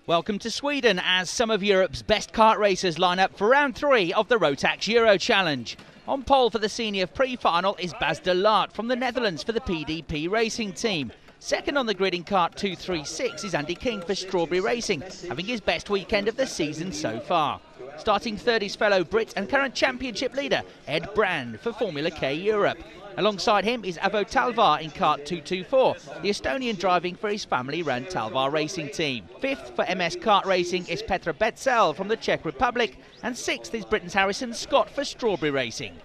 Welcome to Sweden as some of Europe's best kart racers line up for round 3 of the Rotax Euro Challenge. On pole for the senior pre-final is Bas de Laat from the Netherlands for the PDP racing team. Second on the grid in kart 236 is Andy King for Strawberry Racing, having his best weekend of the season so far. Starting third is fellow Brit and current championship leader Ed Brand for Formula K Europe. Alongside him is Avo Talvar in kart 224, the Estonian driving for his family-run Talvar racing team. Fifth for MS Kart Racing is Petra Betzel from the Czech Republic, and sixth is Britain's Harrison Scott for Strawberry Racing.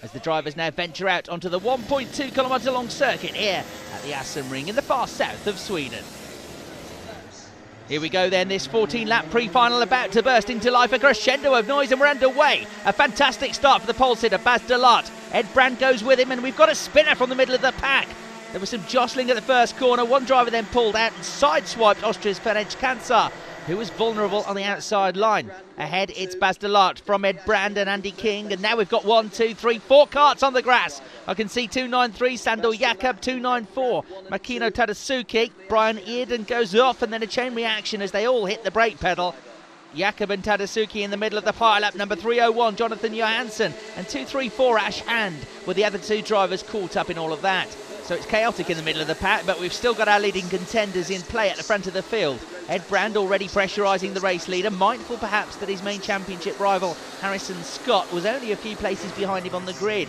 As the drivers now venture out onto the 1.2 kilometre long circuit here at the Assen Ring in the far south of Sweden. Here we go then, this 14-lap pre-final about to burst into life, a crescendo of noise, and we're underway. A fantastic start for the pole sitter, Bas de Laat. Ed Brand goes with him, and we've got a spinner from the middle of the pack. There was some jostling at the first corner. One driver then pulled out and sideswiped Austria's Ferenc Kansar, who was vulnerable on the outside line. Ahead, it's Bas de Laat from Ed Brand and Andy King, and now we've got 1, 2, 3, 4 karts on the grass. I can see 293, Sandor Jakob, 294, Makino Tadasuke, Brian Earden goes off, and then a chain reaction as they all hit the brake pedal. Jakob and Tadasuke in the middle of the pile-up, number 301, Jonathan Johansson, and 234, Ash Hand, with the other two drivers caught up in all of that. So it's chaotic in the middle of the pack, but we've still got our leading contenders in play at the front of the field. Ed Brand already pressurising the race leader, mindful perhaps that his main championship rival, Harrison Scott, was only a few places behind him on the grid.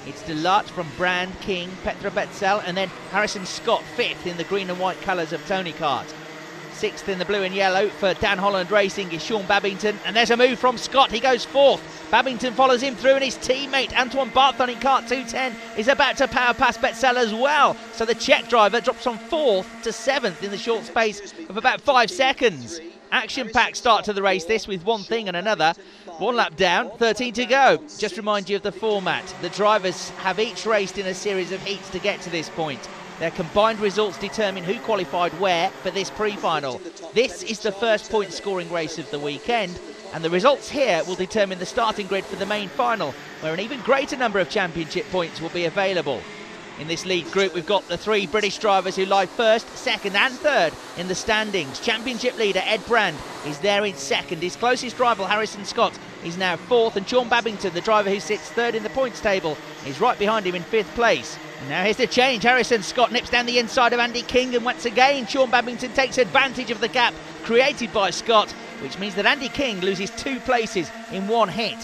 It's de Laat from Brand, King, Petra Betzel, and then Harrison Scott fifth in the green and white colours of Tony Kart. Sixth in the blue and yellow for Dan Holland Racing is Sean Babington, and there's a move from Scott, he goes fourth. Babington follows him through, and his teammate Antoine Barthon in kart 210 is about to power past Betzel as well. So the Czech driver drops from 4th to 7th in the short space of about 5 seconds. Action-packed start to the race this, with one thing and another. 1 lap down, 13 to go. Just remind you of the format. The drivers have each raced in a series of heats to get to this point. Their combined results determine who qualified where for this pre-final. This is the first point scoring race of the weekend, and the results here will determine the starting grid for the main final, where an even greater number of championship points will be available. In this lead group, we've got the 3 British drivers who lie first, second and third in the standings. Championship leader Ed Brand is there in second. His closest rival, Harrison Scott, is now 4th, and Sean Babington, the driver who sits 3rd in the points table, is right behind him in 5th place. And now here's the change. Harrison Scott nips down the inside of Andy King, and once again Sean Babington takes advantage of the gap created by Scott, which means that Andy King loses 2 places in one hit.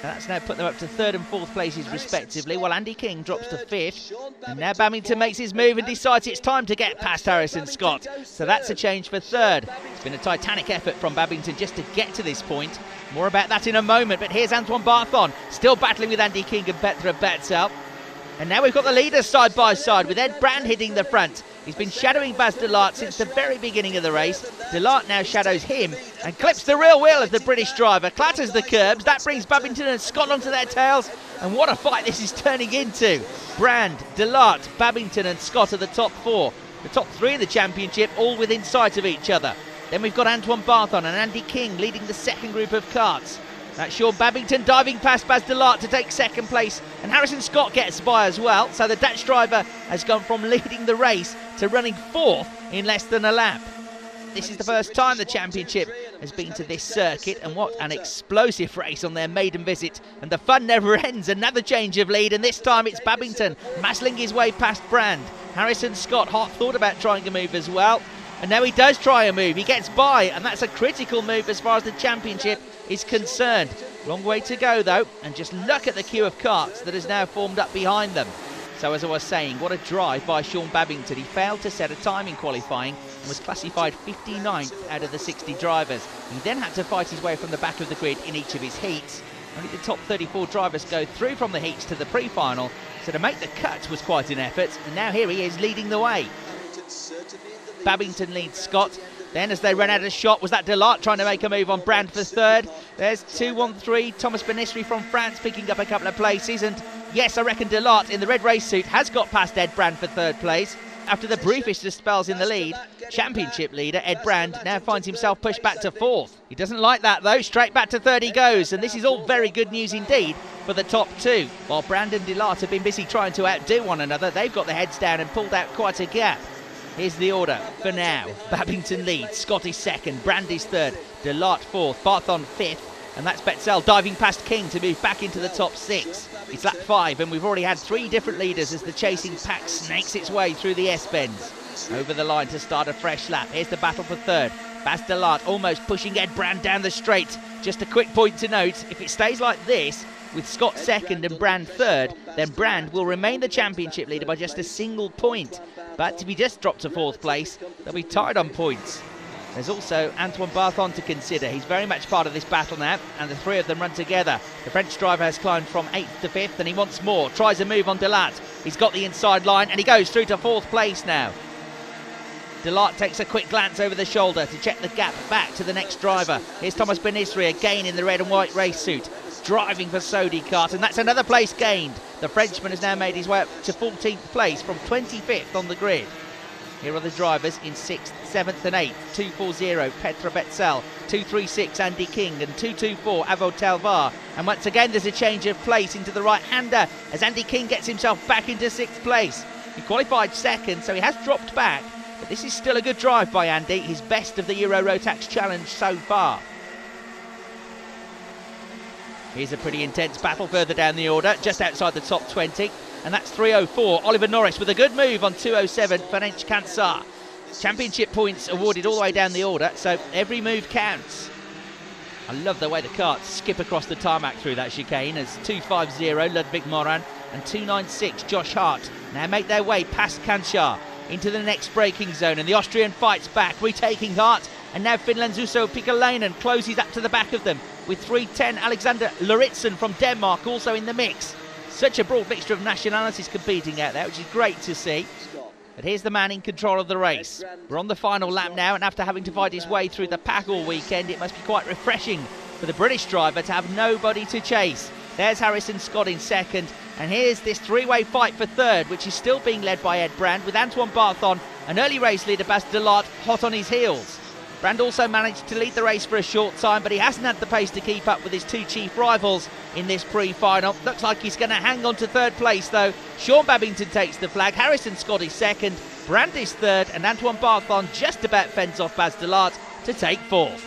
And that's now put them up to 3rd and 4th places respectively, while Andy King drops to 5th. And now Babington makes his move and decides it's time to get past Harrison Scott. So that's a change for 3rd. It's been a titanic effort from Babington just to get to this point. More about that in a moment, but here's Antoine Barthon, still battling with Andy King and Petra Betzel. And now we've got the leaders side by side, with Ed Brand hitting the front. He's been shadowing Bas de Laat since the very beginning of the race. De Laat now shadows him and clips the rear wheel of the British driver, clatters the curbs. That brings Babington and Scott onto their tails, and what a fight this is turning into. Brand, De Laat, Babington and Scott are the top 4. The top 3 in the championship, all within sight of each other. Then we've got Antoine Barthon and Andy King leading the second group of karts. That's Sean Babington diving past Bas de Laat to take 2nd place, and Harrison Scott gets by as well. So the Dutch driver has gone from leading the race to running 4th in less than a lap. This is the first time the championship has been to this circuit, and what an explosive race on their maiden visit, and the fun never ends. Another change of lead, and this time it's Babington muscling his way past Brand. Harrison Scott half thought about trying a move as well, and now he does try a move. He gets by, and that's a critical move as far as the championship is concerned. Long way to go though, and just look at the queue of karts that has now formed up behind them. So as I was saying, what a drive by Sean Babington. He failed to set a time in qualifying and was classified 59th out of the 60 drivers. He then had to fight his way from the back of the grid in each of his heats. Only the top 34 drivers go through from the heats to the pre-final, so to make the cut was quite an effort, and now here he is leading the way. Babington leads Scott. Then as they ran out of shot, was that De Laat trying to make a move on Brand for 3rd. There's 213, Thomas Benisri from France picking up a couple of places, and yes, I reckon De Laat in the red race suit has got past Ed Brand for 3rd place. After the briefest of spells in the lead, championship leader Ed Brand now finds himself pushed back to 4th. He doesn't like that though, straight back to 3rd he goes, and this is all very good news indeed for the top 2. While Brand and De Laat have been busy trying to outdo one another, they've got their heads down and pulled out quite a gap. Here's the order for now. Babington leads, Scott is second, Brand is third, Delart fourth, Barthon fifth, and that's Betzel diving past King to move back into the top 6. It's lap 5 and we've already had 3 different leaders as the chasing pack snakes its way through the S-bends. Over the line to start a fresh lap. Here's the battle for third. Bas Delart almost pushing Ed Brand down the straight. Just a quick point to note, if it stays like this, with Scott second and Brand third, then Brand will remain the championship leader by just a single point. But if he just drops to 4th place, they'll be tied on points. There's also Antoine Barthon to consider. He's very much part of this battle now, and the 3 of them run together. The French driver has climbed from 8th to 5th, and he wants more. Tries a move on Delart. He's got the inside line, and he goes through to 4th place now. Delart takes a quick glance over the shoulder to check the gap back to the next driver. Here's Thomas Benisri again in the red and white race suit, driving for Sodicart, and that's another place gained. The Frenchman has now made his way up to 14th place from 25th on the grid. Here are the drivers in 6th, 7th and 8th. 240 Petra Betzel, 236 Andy King and 224 Avo Talvar. And once again there's a change of place into the right-hander as Andy King gets himself back into 6th place. He qualified second, so he has dropped back, but this is still a good drive by Andy, his best of the Euro Rotax Challenge so far. Here's a pretty intense battle further down the order, just outside the top 20. And that's 304. Oliver Norris with a good move on 207 Ferenc Kansar. Championship points awarded all the way down the order, so every move counts. I love the way the karts skip across the tarmac through that chicane as 250 Ludwig Moran and 296 Josh Hart now make their way past Kansar into the next braking zone, and the Austrian fights back, retaking Hart, and now Finland's Uso Pikalainen closes up to the back of them with 310 Alexander Lauritsen from Denmark also in the mix. Such a broad mixture of nationalities competing out there, which is great to see. But here's the man in control of the race. We're on the final lap now, and after having to fight his way through the pack all weekend, it must be quite refreshing for the British driver to have nobody to chase. There's Harrison Scott in second, and here's this 3-way fight for third, which is still being led by Ed Brand, with Antoine Barthon, an early race leader Bas Delart, hot on his heels. Brand also managed to lead the race for a short time, but he hasn't had the pace to keep up with his 2 chief rivals in this pre-final. Looks like he's going to hang on to 3rd place though. Sean Babington takes the flag, Harrison Scott is second, Brand is third, and Antoine Barthon just about fends off Bas Delart to take 4th.